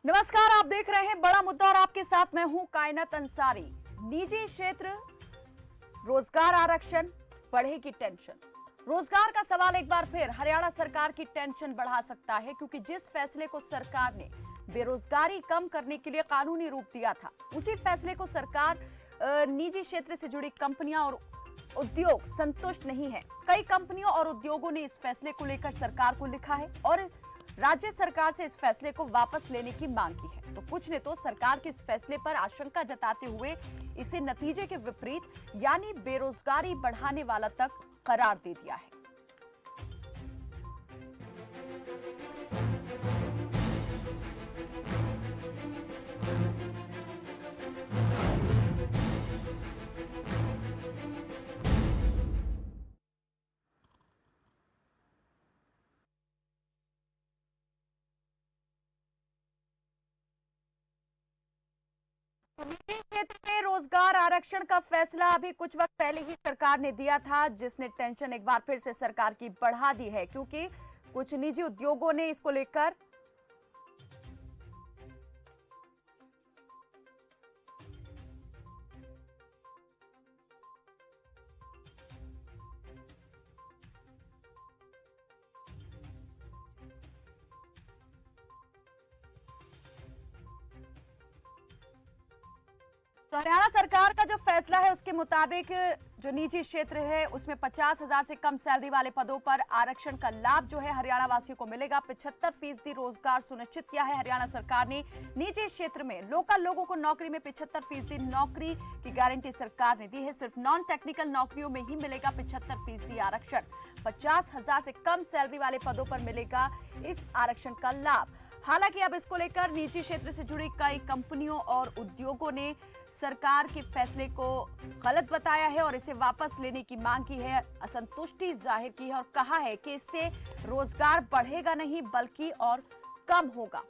नमस्कार, आप देख रहे हैं बड़ा मुद्दा और आपके साथ मैं हूं कायनात अंसारी। निजी क्षेत्र रोजगार आरक्षण, बढ़ेगी टेंशन। रोजगार का सवाल एक बार फिर हरियाणा सरकार की टेंशन बढ़ा सकता है, क्योंकि जिस फैसले को सरकार ने बेरोजगारी कम करने के लिए कानूनी रूप दिया था, उसी फैसले को सरकार निजी क्षेत्र से जुड़ी कंपनियां और उद्योग संतुष्ट नहीं है। कई कंपनियों और उद्योगों ने इस फैसले को लेकर सरकार को लिखा है और राज्य सरकार से इस फैसले को वापस लेने की मांग की है। तो कुछ ने तो सरकार के इस फैसले पर आशंका जताते हुए इसे नतीजे के विपरीत यानी बेरोजगारी बढ़ाने वाला तक करार दे दिया है। निजी क्षेत्र में रोजगार आरक्षण का फैसला अभी कुछ वक्त पहले ही सरकार ने दिया था, जिसने टेंशन एक बार फिर से सरकार की बढ़ा दी है, क्योंकि कुछ निजी उद्योगों ने इसको लेकर तो हरियाणा सरकार का जो फैसला है उसके मुताबिक जो निजी क्षेत्र है उसमें 50,000 से कम सैलरी वाले पदों पर आरक्षण का लाभ जो है हरियाणा वासियों को मिलेगा। 75% रोजगार सुनिश्चित किया है हरियाणा सरकार ने। निजी क्षेत्र में लोकल लोगों को नौकरी में 75% नौकरी की गारंटी सरकार ने दी है। सिर्फ नॉन टेक्निकल नौकरियों में ही मिलेगा 75% आरक्षण। 50,000 से कम सैलरी वाले पदों पर मिलेगा इस आरक्षण का लाभ। हालांकि अब इसको लेकर निजी क्षेत्र से जुड़ी कई कंपनियों और उद्योगों ने सरकार के फैसले को गलत बताया है और इसे वापस लेने की मांग की है, असंतुष्टि जाहिर की है और कहा है कि इससे रोजगार बढ़ेगा नहीं बल्कि और कम होगा।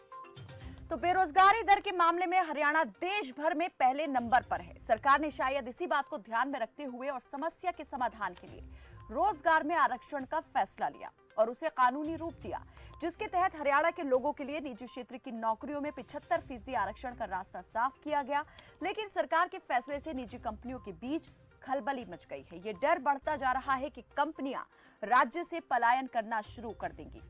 तो बेरोजगारी दर के मामले में हरियाणा देश भर में पहले नंबर पर है। सरकार ने शायद इसी बात को ध्यान में रखते हुए और समस्या के समाधान के लिए रोजगार में आरक्षण का फैसला लिया और उसे कानूनी रूप दिया, जिसके तहत हरियाणा के लोगों के लिए निजी क्षेत्र की नौकरियों में 75% आरक्षण का रास्ता साफ किया गया। लेकिन सरकार के फैसले से निजी कंपनियों के बीच खलबली मच गई है। ये डर बढ़ता जा रहा है कि कंपनियां राज्य से पलायन करना शुरू कर देंगी।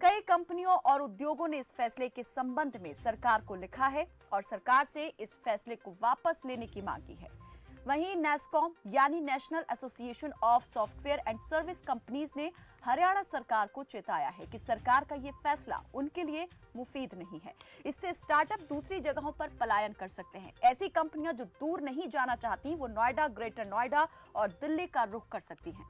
कई कंपनियों और उद्योगों ने इस फैसले के संबंध में सरकार को लिखा है और सरकार से इस फैसले को वापस लेने की मांग की है। वहीं नेस्कॉम यानी national association of software and service companies ने हरियाणा सरकार को चेताया है कि सरकार का ये फैसला उनके लिए मुफीद नहीं है। इससे स्टार्टअप दूसरी जगहों पर पलायन कर सकते हैं। ऐसी कंपनियां जो दूर नहीं जाना चाहती, वो नोएडा, ग्रेटर नोएडा और दिल्ली का रुख कर सकती हैं।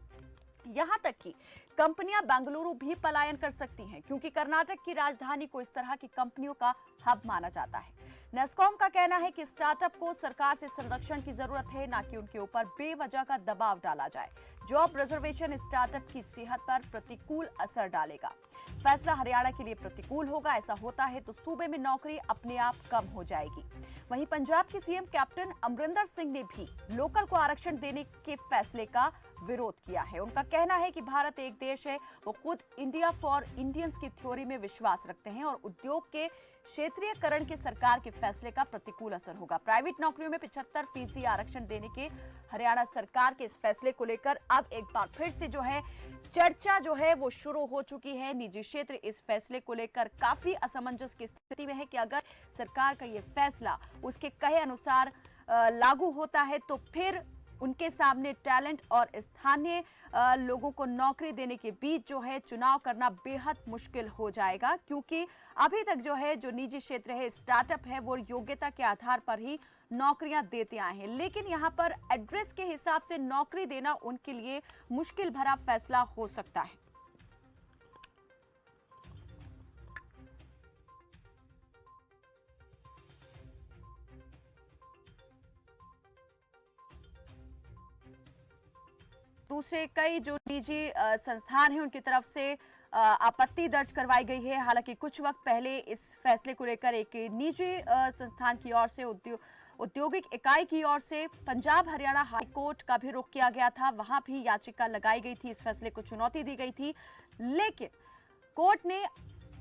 यहां तक कि कंपनियां बेंगलुरु भी पलायन कर सकती हैं, क्योंकि कर्नाटक की राजधानी को इस तरह की कंपनियों का हब माना जाता है। नेस्कॉम का कहना है कि स्टार्टअप को सरकार से संरक्षण की जरूरत है, ना कि उनके ऊपर बेवजह का दबाव डाला जाए। जॉब रिजर्वेशन स्टार्टअप की सेहत पर प्रतिकूल असर डालेगा। फैसला हरियाणा के लिए प्रतिकूल होगा। ऐसा होता है तो सूबे में नौकरी अपने आप कम हो जाएगी। वहीं पंजाब के सीएम कैप्टन अमरिंदर सिंह ने भी लोकल को आरक्षण देने के फैसले का विरोध किया है। उनका कहना है कि भारत एक देश है, वो खुद इंडिया फॉर इंडियंस की थ्योरी में विश्वास रखते हैं और उद्योग के क्षेत्रीयकरण के सरकार के फैसले का प्रतिकूल असर होगा। प्राइवेट नौकरियों में 75% आरक्षण देने के हरियाणा सरकार के इस फैसले को लेकर अब एक बार फिर से जो है चर्चा जो है वो शुरू हो चुकी है। निजी क्षेत्र इस फैसले को लेकर काफी असमंजस की स्थिति में है कि अगर सरकार का ये फैसला उसके कहे अनुसार लागू होता है तो फिर उनके सामने टैलेंट और स्थानीय लोगों को नौकरी देने के बीच जो है चुनाव करना बेहद मुश्किल हो जाएगा, क्योंकि अभी तक जो है जो निजी क्षेत्र है, स्टार्टअप है, वो योग्यता के आधार पर ही नौकरियां देते आए हैं। लेकिन यहाँ पर एड्रेस के हिसाब से नौकरी देना उनके लिए मुश्किल भरा फैसला हो सकता है। दूसरे कई जो निजी संस्थान हैं उनकी तरफ से आपत्ति दर्ज करवाई गई है। हालांकि कुछ वक्त पहले इस फैसले को लेकर एक निजी संस्थान की ओर से औद्योगिक इकाई की ओर से पंजाब हरियाणा हाई कोर्ट का भी रुख किया गया था। वहां भी याचिका लगाई गई थी, इस फैसले को चुनौती दी गई थी, लेकिन कोर्ट ने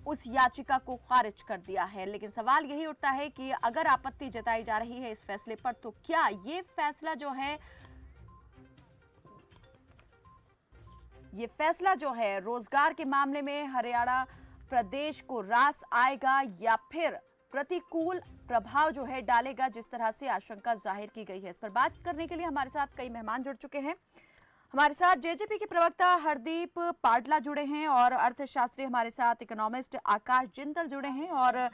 उस याचिका को खारिज कर दिया है। लेकिन सवाल यही उठता है कि अगर आपत्ति जताई जा रही है इस फैसले पर, तो क्या ये फैसला जो है रोजगार के मामले में हरियाणा प्रदेश को रास आएगा या फिर प्रतिकूल प्रभाव जो है डालेगा, जिस तरह से आशंका जाहिर की गई है। इस पर बात करने के लिए हमारे साथ कई मेहमान जुड़ चुके हैं। हमारे साथ जेजेपी के प्रवक्ता हरदीप पाटला जुड़े हैं और अर्थशास्त्री हमारे साथ इकोनॉमिस्ट आकाश जिंदल जुड़े हैं, और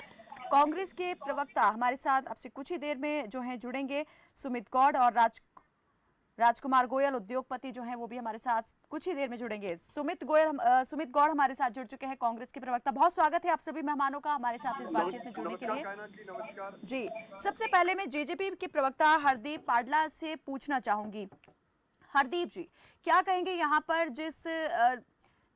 कांग्रेस के प्रवक्ता हमारे साथ अब से कुछ ही देर में जो हैं जुड़ेंगे सुमित गौड़, और राजकुमार गोयल उद्योगपति जो हैं वो भी हमारे साथ कुछ ही देर में जुड़ेंगे। सुमित गौड़ हमारे साथ जुड़ चुके हैं, कांग्रेस के प्रवक्ता। बहुत स्वागत है आप सभी मेहमानों का हमारे साथ इस बातचीत में जुड़ने के लिए। नमस्कार जी, सबसे पहले मैं जेजेपी के प्रवक्ता हरदीप पाटला से पूछना चाहूंगी। हरदीप जी, क्या कहेंगे यहाँ पर जिस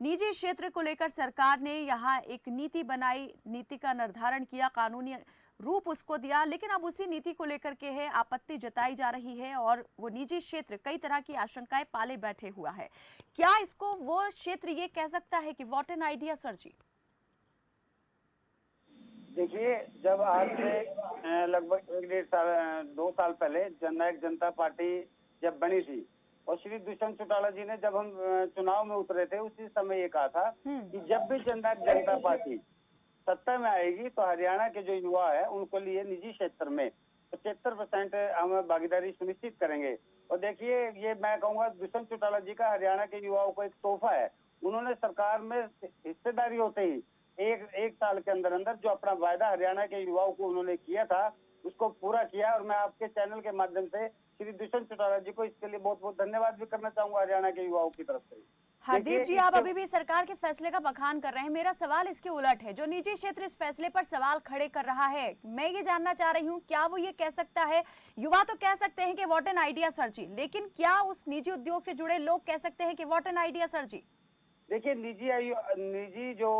निजी क्षेत्र को लेकर सरकार ने यहाँ एक नीति बनाई, नीति का निर्धारण किया, कानूनी रूप उसको दिया, लेकिन अब उसी नीति को लेकर के है आपत्ति जताई जा रही है और वो निजी क्षेत्र कई तरह की आशंकाएं पाले बैठे हुआ है। क्या इसको वो क्षेत्र ये कह सकता है कि व्हाट एन आइडिया सर जी? देखिए, जब आज से लगभग 1-1.5 साल पहले जननायक जनता पार्टी जब बनी थी और श्री दुष्यंत चौटाला जी ने जब हम चुनाव में उतरे थे, उसी समय ये कहा था कि जब भी जननायक जनता पार्टी सत्ता में आएगी तो हरियाणा के जो युवा है उनको लिए निजी क्षेत्र में 75% हम भागीदारी सुनिश्चित करेंगे। और देखिए, ये मैं कहूँगा दुष्यंत चौटाला जी का हरियाणा के युवाओं को एक तोहफा है। उन्होंने सरकार में हिस्सेदारी होते ही एक साल के अंदर अंदर जो अपना वायदा हरियाणा के युवाओं को उन्होंने किया था उसको पूरा किया। और मैं आपके चैनल के माध्यम से श्री दुष्यंत चौटाला जी को इसके लिए बहुत बहुत धन्यवाद भी करना चाहूंगा हरियाणा के युवाओं की तरफ से। हरदीप जी, आप अभी भी सरकार के फैसले का बखान कर रहे हैं। मेरा सवाल इसके उलट है। जो निजी क्षेत्र इस फैसले पर सवाल खड़े कर रहा है, मैं ये जानना चाह रही हूँ, क्या वो ये कह सकता है, युवा तो कह सकते हैं कि व्हाट एन आइडिया सर जी, लेकिन क्या उस निजी उद्योग से जुड़े लोग कह सकते हैं कि व्हाट एन आइडिया सर जी? देखिए, निजी जो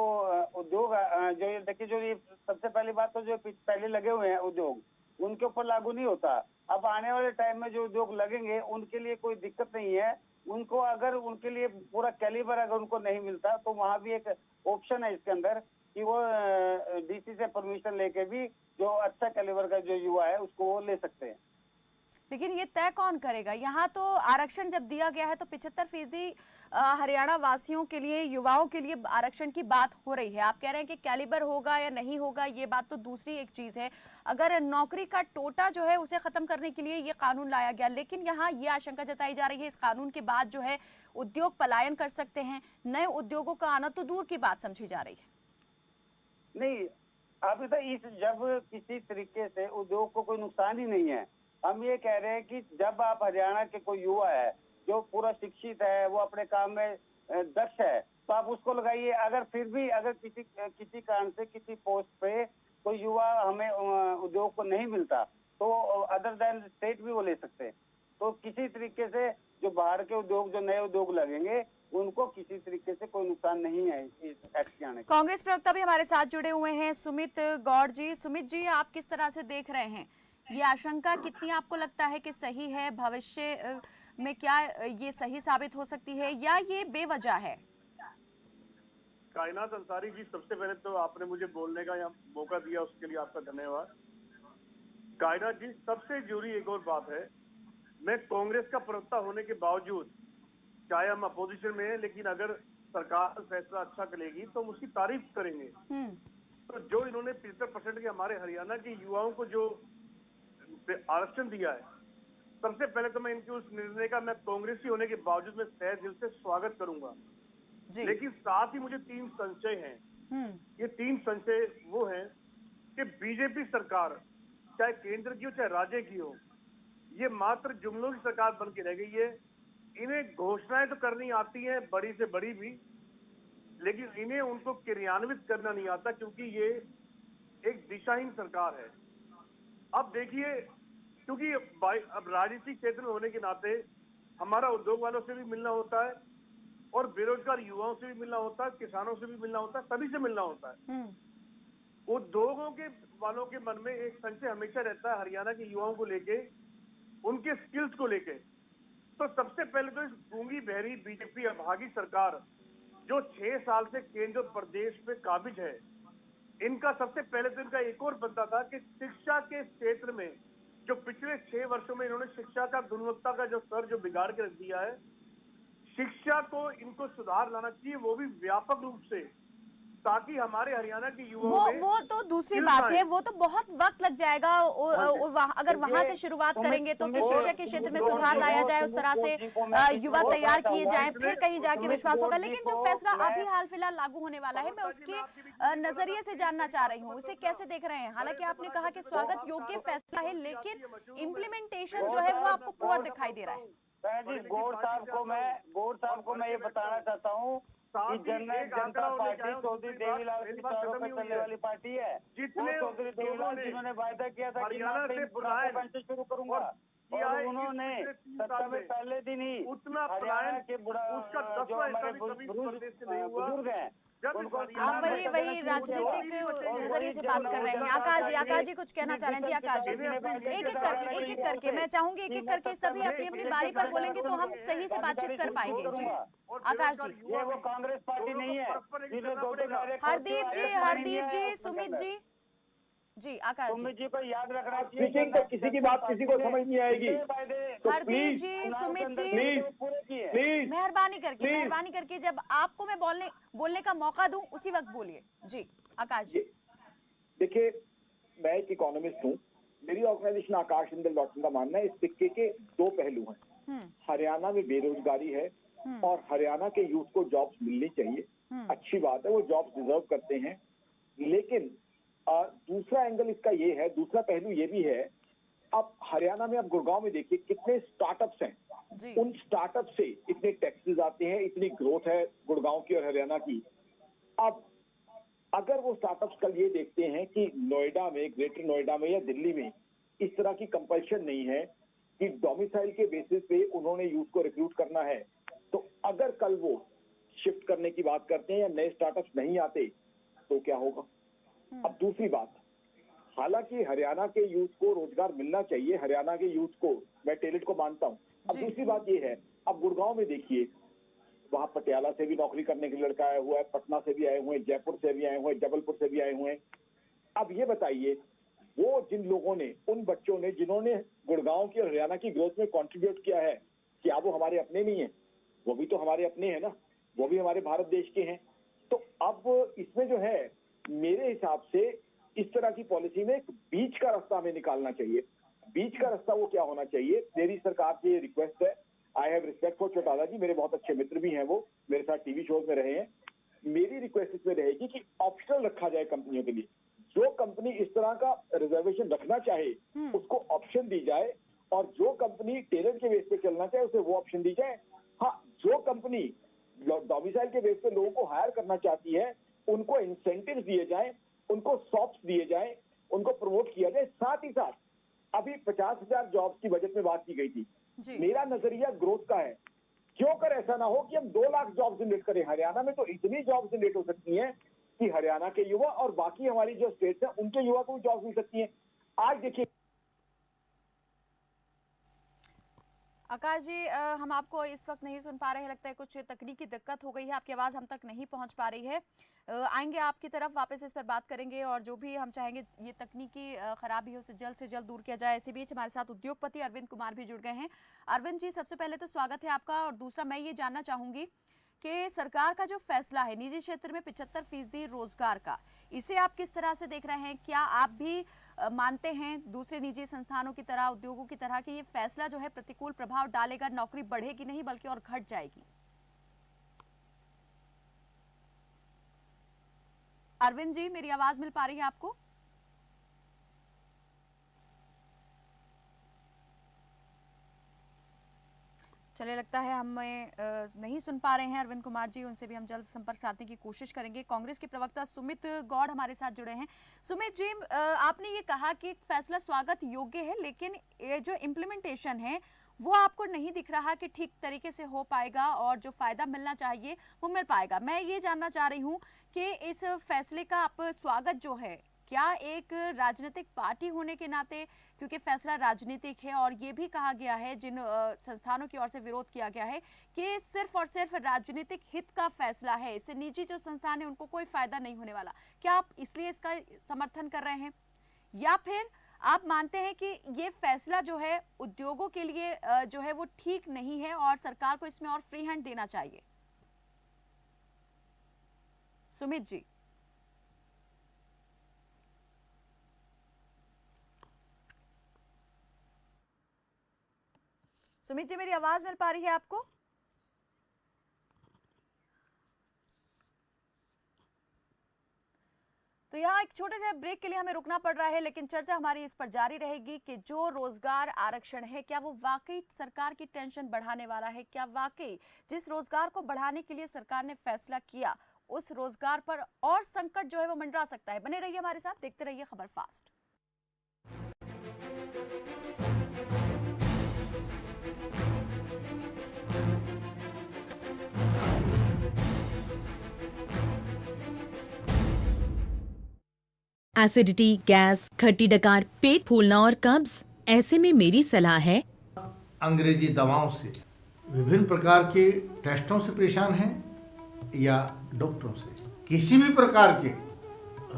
उद्योग जो ये देखिए, जो ये सबसे पहली बात तो जो पहले लगे हुए हैं उद्योग, उनके ऊपर लागू नहीं होता। अब आने वाले टाइम में जो उद्योग लगेंगे उनके लिए कोई दिक्कत नहीं है। उनको अगर उनके लिए पूरा कैलिबर अगर उनको नहीं मिलता तो वहाँ भी एक ऑप्शन है इसके अंदर कि वो डीसी से परमिशन लेके भी जो अच्छा कैलिबर का जो युवा है उसको वो ले सकते हैं। लेकिन ये तय कौन करेगा? यहाँ तो आरक्षण जब दिया गया है तो 75% हरियाणा वासियों के लिए, युवाओं के लिए आरक्षण की बात हो रही है। आप कह रहे हैं कि कैलिबर होगा या नहीं होगा, ये बात तो दूसरी एक चीज है। अगर नौकरी का टोटा जो है उसे खत्म करने के लिए ये कानून लाया गया, लेकिन यहाँ ये आशंका जताई जा रही है इस कानून के बाद जो है उद्योग पलायन कर सकते हैं, नए उद्योगों का आना तो दूर की बात समझी जा रही है। नहीं, आप जब किसी तरीके से उद्योग को कोई नुकसान ही नहीं है। हम ये कह रहे हैं कि जब आप हरियाणा के कोई युवा है जो पूरा शिक्षित है, वो अपने काम में दक्ष है, तो आप उसको लगाइए। अगर फिर भी अगर किसी कारण से किसी पोस्ट पे कोई युवा हमें उद्योग को नहीं मिलता तो अदर देन स्टेट भी वो ले सकते हैं। तो किसी तरीके से जो बाहर के उद्योग, जो नए उद्योग लगेंगे, उनको किसी तरीके से कोई नुकसान नहीं है इस एक्ट के आने का। कांग्रेस प्रवक्ता भी हमारे साथ जुड़े हुए हैं, सुमित गौड़ जी। सुमित जी, आप किस तरह से देख रहे हैं ये आशंका? कितनी आपको लगता है कि सही है? भविष्य में क्या ये सही साबित हो सकती है या ये बेवजह है? कायनात अंसारी जी, सबसे पहले तो आपने मुझे बोलने का मौका दिया, उसके लिए आपका धन्यवाद। कायनात जी, सबसे जरूरी एक और बात है, मैं कांग्रेस का प्रवक्ता होने के बावजूद, चाहे हम अपोजिशन में हैं, लेकिन अगर सरकार फैसला अच्छा करेगी तो हम उसकी तारीफ करेंगे। तो जो इन्होंने 75% के हमारे हरियाणा के युवाओं को जो आरक्षण दिया है, सबसे पहले तो मैं इनके उस निर्णय का, मैं कांग्रेसी होने के बावजूद मैं तहे दिल से स्वागत करूंगा। लेकिन साथ ही मुझे 3 संशय हैं। ये 3 संशय वो हैं कि बीजेपी सरकार, चाहे केंद्र की हो चाहे राज्य की हो, ये मात्र जुमलों की सरकार बन के रह गई है। इन्हें घोषणाएं तो करनी आती हैं, बड़ी से बड़ी भी, लेकिन इन्हें उनको क्रियान्वित करना नहीं आता, क्योंकि ये एक दिशाहीन सरकार है। अब देखिए, क्योंकि अब राजनीतिक क्षेत्र में होने के नाते हमारा उद्योग वालों से भी मिलना होता है और बेरोजगार युवाओं से भी मिलना होता है, किसानों से भी मिलना होता है, सभी से मिलना होता है। उद्योगों के वालों के मन में एक संशय हमेशा रहता है हरियाणा के युवाओं को लेके, उनके स्किल्स को लेके। तो सबसे पहले तो इस गूंगी बहरी बीजेपी अभागी सरकार जो 6 साल से केंद्र प्रदेश पे काबिज है, इनका सबसे पहले तो इनका एक और बनता था कि शिक्षा के क्षेत्र में जो पिछले 6 वर्षों में इन्होंने शिक्षा का गुणवत्ता का जो स्तर जो बिगाड़ के रख दिया है, शिक्षा को इनको सुधार लाना चाहिए, वो भी व्यापक रूप से, ताकि हमारे हरियाणा के युवाओं में वो तो दूसरी skills बात आए। है, वो तो बहुत वक्त लग जाएगा। अगर वहां से शुरुआत करेंगे तो कि शिक्षा के क्षेत्र में सुधार लाया जाए, उस तरह से युवा तैयार किए जाएं, फिर कहीं जाके विश्वास होगा। लेकिन जो फैसला अभी हाल फिलहाल लागू होने वाला है, मैं उसके नजरिए से जानना चाह रही हूँ, उसे कैसे देख रहे हैं? हालांकि आपने कहा कि स्वागत योग्य फैसला है, लेकिन इम्प्लीमेंटेशन जो है वो आपको पुअर दिखाई दे रहा है। जी, गौर साहब को मैं ये बताना चाहता हूँ कि जननायक जनता पार्टी चौधरी देवीलाल की चारों पे चलने वाली पार्टी है। जितने वो चौधरी देवीलाल जिन्होंने वायदा किया था कि हरियाणा से बुढ़ापे पेंशन शुरू करूंगा, और उन्होंने सत्ता में पहले दिन ही उतना हरियाणा के उसका जो 10वां हमारे हिस्सा भी कभी प्रदेश से नहीं हुआ। बुजुर्ग हैं उनको आप वही राजनीतिक नजरिए से बात कर रहे हैं। आकाश जी कुछ कहना चाह रहे हैं? जी आकाश जी, एक एक करके मैं चाहूंगी, एक एक करके सभी अपनी अपनी बारी पर बोलेंगे तो हम सही से बातचीत कर पाएंगे। जी आकाश जी। ये वो कांग्रेस पार्टी नहीं है जिन्हें हरदीप जी, सुमित जी। जी आकाश जी। सुमित जी को याद रखना चाहिए स्पीकिंग तो किसी की बात किसी को समझ नहीं आएगी। तो हरदीप जी, सुमित जी, प्लीज मेहरबानी करके जब आपको मैं बोलने का मौका दूं उसी वक्त बोलिए। जी आकाश जी। देखिए, मैं एक इकोनॉमिस्ट हूँ। मेरी ऑर्गेनाइजेशन आकाश इंदल डॉट का मानना है इस सिक्के के दो पहलू हैं। हरियाणा में बेरोजगारी है और हरियाणा के यूथ को जॉब्स मिलनी चाहिए। अच्छी बात है, वो जॉब्स डिजर्व करते हैं। लेकिन दूसरा एंगल इसका ये है, दूसरा पहलू ये भी है, अब हरियाणा में, अब गुड़गांव में देखिए कितने स्टार्टअप्स हैं। उन स्टार्टअप से इतने टैक्सेस आते हैं, इतनी ग्रोथ है गुड़गांव की और हरियाणा की। अब अगर वो स्टार्टअप्स कल ये देखते हैं कि नोएडा में, ग्रेटर नोएडा में या दिल्ली में इस तरह की कंपल्शन नहीं है कि डोमिसाइल के बेसिस पे उन्होंने यूथ को रिक्रूट करना है, तो अगर कल वो शिफ्ट करने की बात करते हैं या नए स्टार्टअप्स नहीं आते तो क्या होगा? अब दूसरी बात, हालांकि हरियाणा के यूथ को रोजगार मिलना चाहिए, हरियाणा के यूथ को मैं टैलेंट को मानता हूं। अब दूसरी बात ये है, अब गुड़गांव में देखिए, वहां पटियाला से भी नौकरी करने के लिए लड़का आया हुआ है, पटना से भी आए हुए हैं, जयपुर से भी आए हुए हैं, जबलपुर से भी आए हुए हैं। अब ये बताइए, वो जिन लोगों ने, उन बच्चों ने जिन्होंने गुड़गांव की और हरियाणा की ग्रोथ में कॉन्ट्रीब्यूट किया है, क्या वो हमारे अपने नहीं है? वो भी तो हमारे अपने हैं ना, वो भी हमारे भारत देश के हैं। तो अब इसमें जो है, मेरे हिसाब से इस तरह की पॉलिसी में एक बीच का रास्ता हमें निकालना चाहिए। बीच का रास्ता वो क्या होना चाहिए? मेरी सरकार से ये रिक्वेस्ट है, I have respect for Chautala ji, मेरे बहुत अच्छे मित्र भी हैं, वो मेरे साथ टीवी शोज में रहे हैं। मेरी रिक्वेस्ट इसमें रहेगी कि ऑप्शनल रखा जाए कंपनियों के लिए। जो कंपनी इस तरह का रिजर्वेशन रखना चाहे उसको ऑप्शन दी जाए, और जो कंपनी टैलेंट के बेस पे चलना चाहे उसे वो ऑप्शन दी जाए। हाँ, जो कंपनी डोमिसाइल के बेस पे लोगों को हायर करना चाहती है उनको इंसेंटिव दिए जाएं, उनको सॉफ्ट दिए जाएं, उनको प्रमोट किया जाए। साथ ही साथ अभी 50,000 जॉब्स की बजट में बात की गई थी। मेरा नजरिया ग्रोथ का है। क्यों कर ऐसा ना हो कि हम 2 लाख जॉब जनरेट करें? हरियाणा में तो इतनी जॉब जनरेट हो सकती हैं कि हरियाणा के युवा और बाकी हमारी जो स्टेट्स हैं उनके युवा को भी जॉब मिल सकती है। आज देखिए आकाश जी, हम आपको इस वक्त नहीं सुन पा रहे हैं, लगता है कुछ तकनीकी दिक्कत हो गई है, आपकी आवाज़ हम तक नहीं पहुंच पा रही है। आएंगे आपकी तरफ, वापस इस पर बात करेंगे और जो भी हम चाहेंगे ये तकनीकी खराबी हो उसे जल्द से जल्द दूर किया जाए। इसी बीच हमारे साथ उद्योगपति अरविंद कुमार भी जुड़ गए हैं। अरविंद जी, सबसे पहले तो स्वागत है आपका, और दूसरा मैं ये जानना चाहूँगी कि सरकार का जो फैसला है निजी क्षेत्र में 75% रोजगार का, इसे आप किस तरह से देख रहे हैं? क्या आप भी मानते हैं दूसरे निजी संस्थानों की तरह, उद्योगों की तरह, कि ये फैसला जो है प्रतिकूल प्रभाव डालेगा, नौकरी बढ़ेगी नहीं बल्कि और घट जाएगी? अरविंद जी, मेरी आवाज मिल पा रही है आपको? चलिए, लगता है हमें नहीं सुन पा रहे हैं अरविंद कुमार जी, उनसे भी हम जल्द संपर्क साधने की कोशिश करेंगे। कांग्रेस के प्रवक्ता सुमित गौड़ हमारे साथ जुड़े हैं। सुमित जी, आपने ये कहा कि फैसला स्वागत योग्य है, लेकिन ये जो इम्प्लीमेंटेशन है वो आपको नहीं दिख रहा कि ठीक तरीके से हो पाएगा और जो फायदा मिलना चाहिए वो मिल पाएगा। मैं ये जानना चाह रही हूँ कि इस फैसले का आप स्वागत जो है क्या एक राजनीतिक पार्टी होने के नाते, क्योंकि फैसला राजनीतिक है और ये भी कहा गया है जिन संस्थानों की ओर से विरोध किया गया है कि सिर्फ और सिर्फ राजनीतिक हित का फैसला है, इससे निजी जो संस्थान है उनको कोई फायदा नहीं होने वाला, क्या आप इसलिए इसका समर्थन कर रहे हैं, या फिर आप मानते हैं कि ये फैसला जो है उद्योगों के लिए जो है वो ठीक नहीं है और सरकार को इसमें और फ्री हैंड देना चाहिए? सुमित जी। सुमित जी, मेरी आवाज मिल पा रही है आपको? तो यहाँ एक छोटे से ब्रेक के लिए हमें रुकना पड़ रहा है, लेकिन चर्चा हमारी इस पर जारी रहेगी कि जो रोजगार आरक्षण है क्या वो वाकई सरकार की टेंशन बढ़ाने वाला है, क्या वाकई जिस रोजगार को बढ़ाने के लिए सरकार ने फैसला किया उस रोजगार पर और संकट जो है वो मंडरा सकता है। बने रहिए हमारे साथ, देखते रहिए खबर फास्ट। एसिडिटी, गैस, खट्टी डकार, पेट फूलना और कब्ज, ऐसे में मेरी सलाह है अंग्रेजी दवाओं से, विभिन्न प्रकार के टेस्टों से परेशान हैं या डॉक्टरों से, किसी भी प्रकार के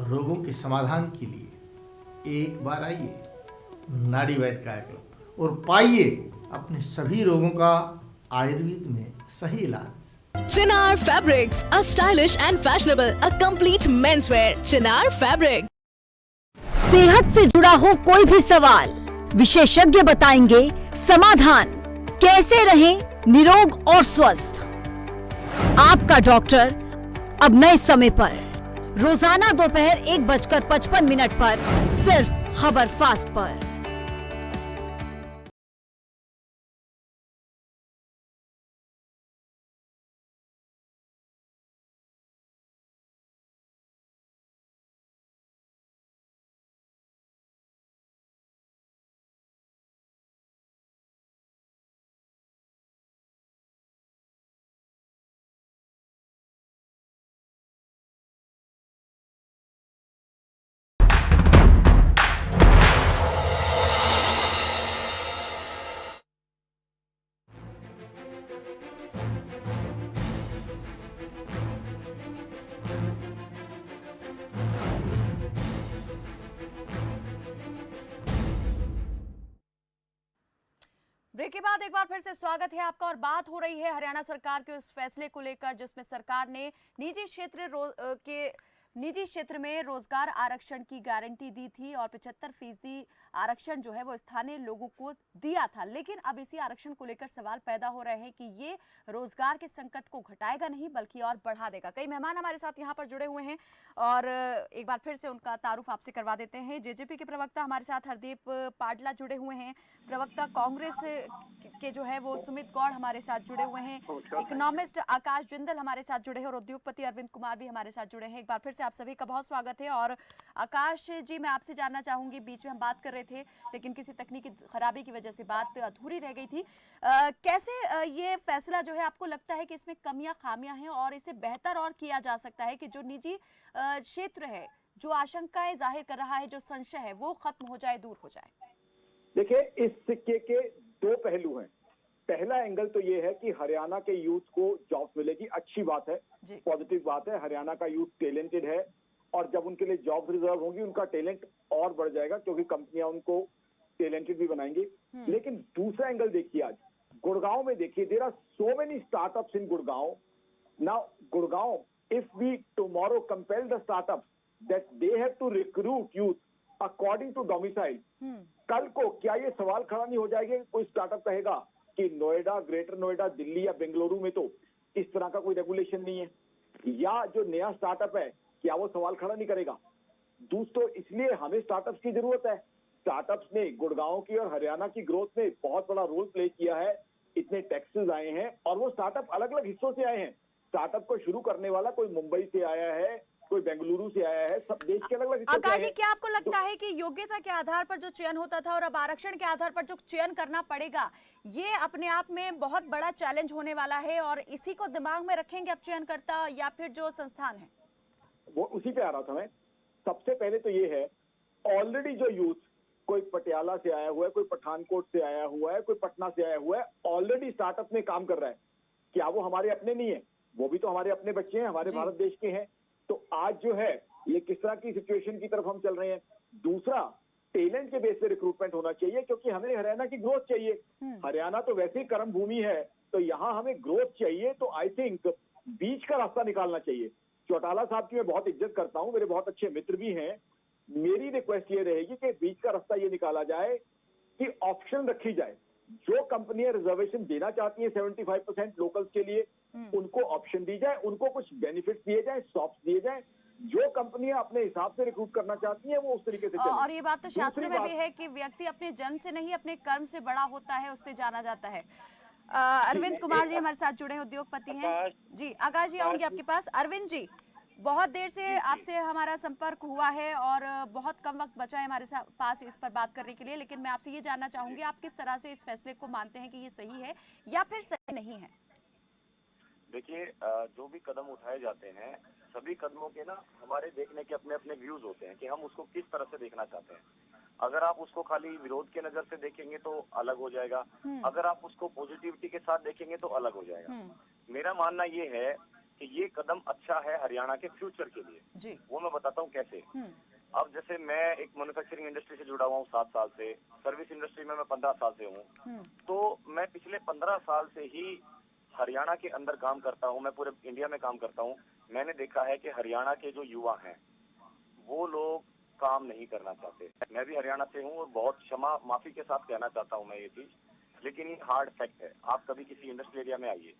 रोगों के समाधान के लिए एक बार आइए नाड़ी वैद्य काया क्लब और पाइए अपने सभी रोगों का आयुर्वेद में सही इलाज। Chinar Fabrics, a stylish and fashionable, a complete menswear. Chinar Fabric. सेहत से जुड़ा हो कोई भी सवाल, विशेषज्ञ बताएंगे समाधान। कैसे रहें निरोग और स्वस्थ। आपका डॉक्टर अब नए समय पर, रोजाना दोपहर 1:55 पर, सिर्फ खबर फास्ट पर। ब्रेक के बाद एक बार फिर से स्वागत है आपका और बात हो रही है हरियाणा सरकार के उस फैसले को लेकर जिसमें सरकार ने निजी क्षेत्र में रोजगार आरक्षण की गारंटी दी थी और 75% आरक्षण जो है वो स्थानीय लोगों को दिया था। लेकिन अब इसी आरक्षण को लेकर सवाल पैदा हो रहे हैं कि ये रोजगार के संकट को घटाएगा नहीं बल्कि और बढ़ा देगा। कई मेहमान हमारे साथ यहाँ पर जुड़े हुए हैं और एक बार फिर से उनका तारुफ आपसे करवा देते हैं। जेजेपी के प्रवक्ता हमारे साथ हरदीप पाडला जुड़े हुए हैं, प्रवक्ता कांग्रेस के जो है वो सुमित गौड़ हमारे साथ जुड़े हुए हैं, इकोनॉमिस्ट आकाश जिंदल हमारे साथ जुड़े हैं और उद्योगपति अरविंद कुमार भी हमारे साथ जुड़े हैं। एक बार फिर से आप सभी का बहुत स्वागत है। और आकाश जी, मैं आपसे जानना चाहूंगी, बीच में हम बात कर रहे थे लेकिन किसी तकनीकी खराबी की वजह से बात अधूरी रह गई थी। कैसे ये फैसला जो है आपको लगता है कि इसमें कमियां खामियां हैं और इसे बेहतर और किया जा सकता है कि जो निजी क्षेत्र है जो आशंकाएं जाहिर कर रहा है, जो संशय है वो खत्म हो जाए, दूर हो जाए? देखिए, इस सिक्के के दो पहलू हैं। पहला एंगल तो ये है कि हरियाणा के यूथ को जॉब्स मिलेगी, अच्छी बात है, पॉजिटिव बात है। हरियाणा का यूथ टैलेंटेड है और जब उनके लिए जॉब रिजर्व होंगी उनका टैलेंट और बढ़ जाएगा क्योंकि कंपनियां उनको टैलेंटेड भी बनाएंगी। लेकिन दूसरा एंगल देखिए, आज गुड़गांव में देखिए, there are so many startups in Gurgaon. Now Gurgaon, if we tomorrow compel the startup that they have to recruit youth according to domicile, कल को क्या ये सवाल खड़ा नहीं हो जाएगा? कोई स्टार्टअप कहेगा कि नोएडा, ग्रेटर नोएडा, दिल्ली या बेंगलुरु में तो इस तरह का कोई रेगुलेशन नहीं है, या जो नया स्टार्टअप है क्या वो सवाल खड़ा नहीं करेगा? दोस्तों, इसलिए हमें स्टार्टअप्स की जरूरत है। स्टार्टअप्स ने गुड़गांव की और हरियाणा की ग्रोथ में बहुत बड़ा रोल प्ले किया है। इतने टैक्सेस आए हैं और वो स्टार्टअप अलग अलग हिस्सों से आए हैं। स्टार्टअप को शुरू करने वाला कोई मुंबई से आया है, कोई बेंगलुरु से आया है, सब देश के अलग अलग हिस्सों से आए हैं। क्या आपको लगता है कि योग्यता के आधार पर जो चयन होता था और अब आरक्षण के आधार पर जो चयन करना पड़ेगा, ये अपने आप में बहुत बड़ा चैलेंज होने वाला है और इसी को दिमाग में रखेंगे अब चयनकर्ता या फिर जो संस्थान है? वो उसी पे आ रहा था मैं। सबसे पहले तो ये है, ऑलरेडी जो यूथ कोई पटियाला से आया हुआ है, कोई पठानकोट से आया हुआ है, कोई पटना से आया हुआ है, ऑलरेडी स्टार्टअप में काम कर रहा है, क्या वो हमारे अपने नहीं है? वो भी तो हमारे अपने बच्चे हैं, हमारे भारत देश के हैं। तो आज जो है ये किस तरह की सिचुएशन की तरफ हम चल रहे हैं। दूसरा, टैलेंट के बेस पे रिक्रूटमेंट होना चाहिए, क्योंकि हमें हरियाणा की ग्रोथ चाहिए। हरियाणा तो वैसे ही कर्म भूमि है, तो यहाँ हमें ग्रोथ चाहिए। तो आई थिंक बीच का रास्ता निकालना चाहिए। चौटाला साहब की मैं बहुत इज्जत करता हूँ, मेरे बहुत अच्छे मित्र भी हैं। मेरी रिक्वेस्ट ये रहेगी कि बीच का रास्ता ये निकाला जाए कि ऑप्शन रखी जाए। जो कंपनियां रिजर्वेशन देना चाहती हैं 75% लोकल्स के लिए, उनको ऑप्शन दी जाए, उनको कुछ बेनिफिट्स दिए जाए, सॉफ्ट दिए जाए। जो कंपनियां अपने हिसाब से रिक्रूट करना चाहती हैं वो उस तरीके से चले। और ये बात तो शास्त्र में भी है कि व्यक्ति अपने जन्म से नहीं अपने कर्म से बड़ा होता है, उससे जाना जाता है। अरविंद कुमार जी हमारे साथ जुड़े हैं, उद्योगपति हैं जी। आकाश जी आऊंगी आपके पास। अरविंद जी, बहुत देर से आपसे हमारा संपर्क हुआ है और बहुत कम वक्त बचा है हमारे पास इस पर बात करने के लिए, लेकिन मैं आपसे ये जानना चाहूंगी आप किस तरह से इस फैसले को मानते हैं कि ये सही है या फिर सही नहीं है? देखिए, जो भी कदम उठाए जाते हैं, सभी कदमों के ना हमारे देखने के अपने अपने व्यूज होते हैं कि हम उसको किस तरह से देखना चाहते हैं। अगर आप उसको खाली विरोध के नजर से देखेंगे तो अलग हो जाएगा, अगर आप उसको पॉजिटिविटी के साथ देखेंगे तो अलग हो जाएगा। मेरा मानना ये है कि ये कदम अच्छा है हरियाणा के फ्यूचर के लिए जी। वो मैं बताता हूँ कैसे। अब जैसे मैं एक मैन्युफैक्चरिंग इंडस्ट्री से जुड़ा हुआ हूँ 7 साल से, सर्विस इंडस्ट्री में मैं 15 साल से हूँ। तो मैं पिछले 15 साल से ही हरियाणा के अंदर काम करता हूँ, मैं पूरे इंडिया में काम करता हूँ। मैंने देखा है कि हरियाणा के जो युवा हैं वो लोग काम नहीं करना चाहते। मैं भी हरियाणा से हूँ और बहुत क्षमा माफी के साथ कहना चाहता हूँ मैं ये चीज, लेकिन ये हार्ड फैक्ट है। आप कभी किसी इंडस्ट्री एरिया में आइए,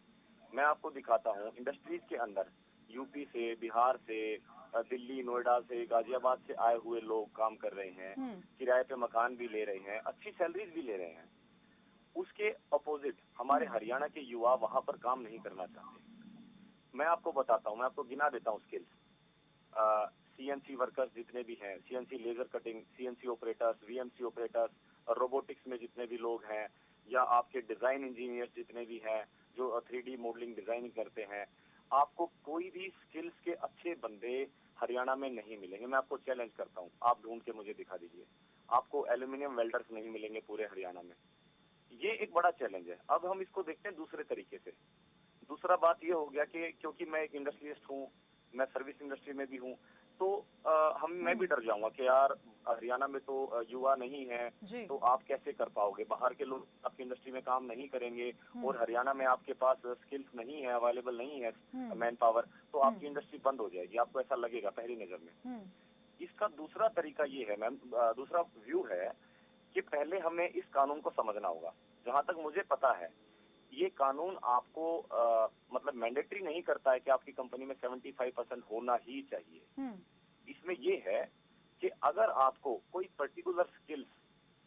मैं आपको दिखाता हूँ इंडस्ट्रीज के अंदर यूपी से, बिहार से, दिल्ली, नोएडा से, गाजियाबाद से आए हुए लोग काम कर रहे हैं, किराए पे मकान भी ले रहे हैं, अच्छी सैलरीज भी ले रहे हैं। उसके अपोजिट हमारे हरियाणा के युवा वहां पर काम नहीं करना चाहते। मैं आपको बताता हूँ, मैं आपको गिना देता हूँ स्किल्स। सीएनसी वर्कर्स जितने भी हैं, CNC laser cutting, CNC operators, VMC operators, robotics में जितने भी लोग हैं, या आपके डिजाइन इंजीनियर्स जितने भी हैं जो 3D मॉडलिंग डिजाइनिंग करते हैं, आपको कोई भी स्किल्स के अच्छे बंदे हरियाणा में नहीं मिलेंगे। मैं आपको चैलेंज करता हूँ, आप ढूंढ के मुझे दिखा दीजिए। आपको एल्यूमिनियम वेल्डर्स नहीं मिलेंगे पूरे हरियाणा में। ये एक बड़ा चैलेंज है। अब हम इसको देखते हैं दूसरे तरीके से। दूसरा बात ये हो गया कि क्योंकि मैं एक इंडस्ट्रियलिस्ट हूँ, मैं सर्विस इंडस्ट्री में भी हूँ, तो मैं भी डर जाऊंगा कि यार हरियाणा में तो युवा नहीं है, तो आप कैसे कर पाओगे? बाहर के लोग आपकी इंडस्ट्री में काम नहीं करेंगे और हरियाणा में आपके पास स्किल्स नहीं है, अवेलेबल नहीं है मैन पावर, तो आपकी इंडस्ट्री बंद हो जाएगी। आपको ऐसा लगेगा पहली नजर में। इसका दूसरा तरीका ये है मैम, दूसरा व्यू है कि पहले हमें इस कानून को समझना होगा। जहां तक मुझे पता है ये कानून आपको मतलब मैंडेटरी नहीं करता है कि आपकी कंपनी में 75% होना ही चाहिए। इसमें ये है कि अगर आपको कोई पर्टिकुलर स्किल्स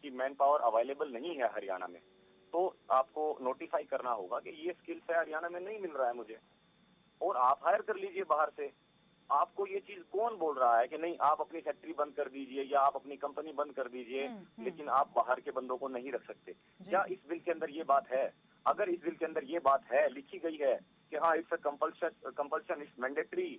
की मैन पावर अवेलेबल नहीं है हरियाणा में, तो आपको नोटिफाई करना होगा कि ये स्किल्स है हरियाणा में नहीं मिल रहा है मुझे, और आप हायर कर लीजिए बाहर से। आपको ये चीज कौन बोल रहा है कि नहीं आप अपनी फैक्ट्री बंद कर दीजिए या आप अपनी कंपनी बंद कर दीजिए, लेकिन आप बाहर के बंदों को नहीं रख सकते? क्या इस बिल के अंदर ये बात है? अगर इस बिल के अंदर ये बात है, लिखी गई है कि हाँ इट्स कंपल्शन इट्स मैंडेटरी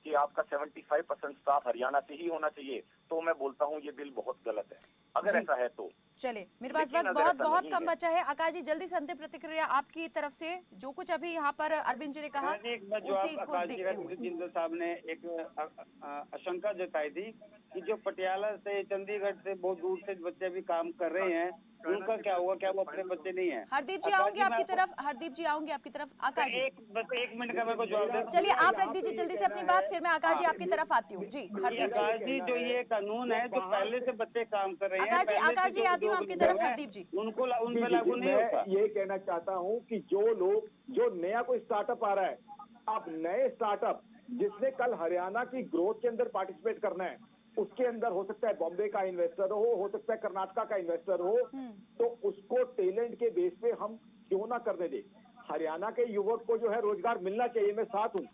कि आपका 75% स्टाफ हरियाणा से ही होना चाहिए, तो मैं बोलता हूँ ये बिल बहुत गलत है। अगर ऐसा है तो चले, मेरे पास वक्त बहुत कम बचा है। आकाश जी जल्दी से अंतिम प्रतिक्रिया आपकी तरफ से, जो कुछ अभी यहाँ पर अरविंद जी ने कहा उसी को देखते हुए। जिंदल साहब ने एक आशंका जताई थी कि जो पटियाला से, चंडीगढ़ से बहुत दूर से बच्चे भी काम कर रहे हैं, उनका क्या हुआ? क्या वो अपने बच्चे नहीं है? हरदीप जी आऊंगी आपकी तरफ, हरदीप जी आऊंगी आपकी तरफ। आकाश जी बस एक मिनट का मेरे को जवाब दे। चलिए आप रख दीजिए जल्दी से अपनी बात, फिर मैं आकाश जी आपकी तरफ आती हूँ। जी हरदीप जी, जो ये कानून है जो पहले से बच्चे काम कर रहे हैं, आकाश जी आती हूँ आपकी तरफ। हरदीप जी उनको उन पर लागू नहीं होता। ये कहना चाहता हूँ कि जो लोग, जो नया कोई स्टार्टअप आ रहा है, अब नए स्टार्टअप जिसने कल हरियाणा की ग्रोथ के अंदर पार्टिसिपेट करना है, उसके अंदर हो सकता है बॉम्बे का इन्वेस्टर हो सकता है कर्नाटका का इन्वेस्टर हो, तो उसको टैलेंट के बेस पे हम क्यों ना करने दे। हरियाणा के युवक को जो है रोजगार मिलना चाहिए, मैं साथ हूँ,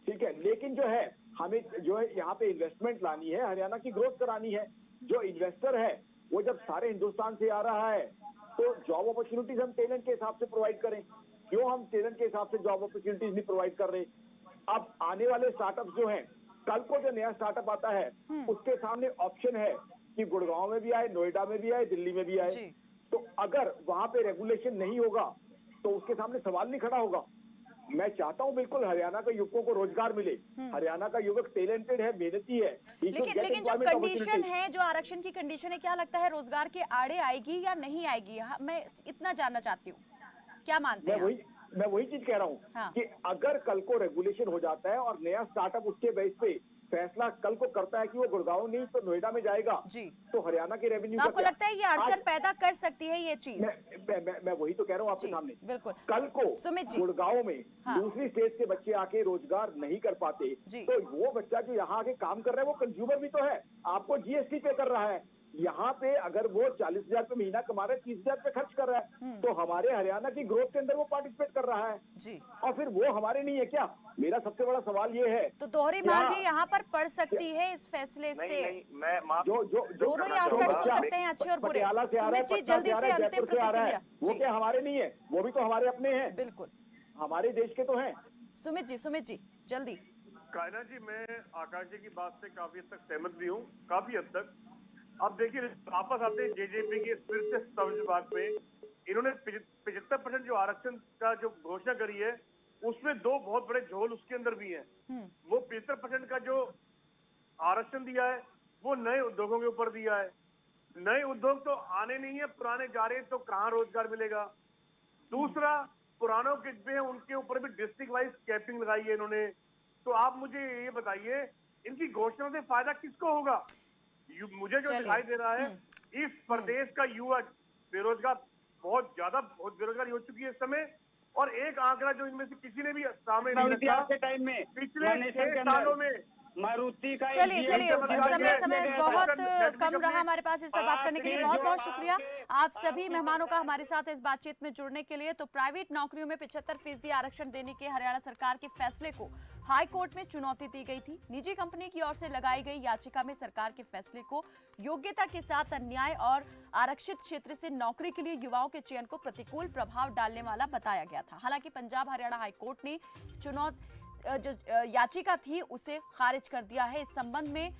ठीक है, लेकिन जो है हमें जो है यहाँ पे इन्वेस्टमेंट लानी है, हरियाणा की ग्रोथ करानी है। जो इन्वेस्टर है वो जब सारे हिंदुस्तान से आ रहा है तो जॉब अपॉर्चुनिटीज हम टैलेंट के हिसाब से प्रोवाइड करें। क्यों हम टैलेंट के हिसाब से जॉब अपॉर्चुनिटीज नहीं प्रोवाइड कर रहे? अब आने वाले स्टार्टअप्स जो हैं कल को जो नया स्टार्टअप आता है उसके सामने ऑप्शन है कि गुड़गांव में भी आए, नोएडा में भी आए, दिल्ली में भी आए। जी। तो अगर वहां पे रेगुलेशन नहीं होगा तो उसके सामने सवाल नहीं खड़ा होगा। मैं चाहता हूं बिल्कुल हरियाणा के युवकों को रोजगार मिले। हरियाणा का युवक टैलेंटेड है, मेहनती है। लेकिन जो कंडीशन है, जो आरक्षण की कंडीशन है, क्या लगता है रोजगार के आड़े आएगी या नहीं आएगी? मैं इतना जानना चाहती हूँ, क्या मानते हैं? मैं वही चीज कह रहा हूँ हाँ। कि अगर कल को रेगुलेशन हो जाता है और नया स्टार्टअप उसके बेस पे फैसला कल को करता है कि वो गुड़गांव नहीं तो नोएडा में जाएगा जी। तो हरियाणा की रेवेन्यू तो आपको लगता है ये अड़चन पैदा कर सकती है ये चीज? मैं वही तो कह रहा हूँ आपके जी, सामने। बिल्कुल। कल को सुमित जी। गुड़गांव में हाँ। दूसरी स्टेट के बच्चे आके रोजगार नहीं कर पाते जी। तो वो बच्चा जो यहाँ आके काम कर रहा है वो कंज्यूमर भी तो है, आपको जीएसटी पे कर रहा है। यहाँ पे अगर वो 40,000 पे महीना कमा रहा है, 30,000 पे खर्च कर रहा है तो हमारे हरियाणा की ग्रोथ के अंदर वो पार्टिसिपेट कर रहा है जी। और फिर वो हमारे नहीं है क्या? मेरा सबसे बड़ा सवाल ये है तो दोहरी मार भी यहाँ पर पड़ सकती है इस फैसले से। नहीं, मैं माफ जो दोनों ही एस्पेक्ट्स हो सकते हैं, अच्छे और बुरे। पटियाला से आ रहा है, सुमित जी, पटना जल्दी से आ से रहा है, अंतिम जयपुर से आ रहा है, प्रतिक्रिया। वो जी। क्या हमारे नहीं है? वो भी तो हमारे अपने हैं, बिल्कुल। हमारे देश के तो हैं। सुमित जी जल्दी। कायना जी, मैं आकाश जी की बात से काफी हद तक सहमत भी हूँ, काफी हद तक। अब देखिए वापस आते हैं जेजेपी के फिर से सब्ज बाग पे। इन्होंने 75% जो आरक्षण का जो घोषणा करी है उसमें दो बहुत बड़े झोल उसके अंदर भी हैं। वो 75% का जो आरक्षण दिया है वो नए उद्योगों के ऊपर दिया है। नए उद्योग तो आने नहीं है, पुराने जा रहे हैं, तो कहाँ रोजगार मिलेगा? दूसरा, पुरानों के जो है उनके ऊपर भी डिस्ट्रिक्ट वाइज कैपिंग लगाई है इन्होंने। तो आप मुझे ये बताइए, इनकी घोषणा से फायदा किसको होगा? मुझे जो दिखाई दे रहा है इस प्रदेश का युवा बेरोजगार बहुत बेरोजगारी हो चुकी है इस समय। और एक आंकड़ा जो इनमें से किसी ने भी सामने नहीं रखा, के टाइम में पिछले 6 सालों में मारुति का चलिए समय बहुत कम रहा हमारे पास इस पर बात करने के लिए। बहुत बहुत शुक्रिया आप सभी मेहमानों का हमारे साथ इस बातचीत में जुड़ने के लिए। तो प्राइवेट नौकरियों में 75% आरक्षण देने के हरियाणा सरकार के फैसले को हाई कोर्ट में चुनौती दी गई थी। निजी कंपनी की ओर से लगाई गई याचिका में सरकार के फैसले को योग्यता के साथ अन्याय और आरक्षित क्षेत्र से नौकरी के लिए युवाओं के चयन को प्रतिकूल प्रभाव डालने वाला बताया गया था। हालांकि पंजाब हरियाणा हाई कोर्ट ने जो याचिका थी उसे खारिज कर दिया है। इस संबंध में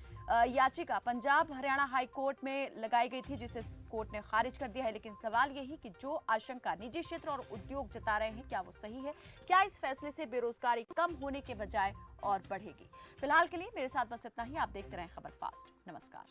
याचिका पंजाब हरियाणा हाई कोर्ट में लगाई गई थी जिसे कोर्ट ने खारिज कर दिया है। लेकिन सवाल यही कि जो आशंका निजी क्षेत्र और उद्योग जता रहे हैं, क्या वो सही है? क्या इस फैसले से बेरोजगारी कम होने के बजाय और बढ़ेगी? फिलहाल के लिए मेरे साथ बस इतना ही। आप देखते रहें खबर फास्ट। नमस्कार।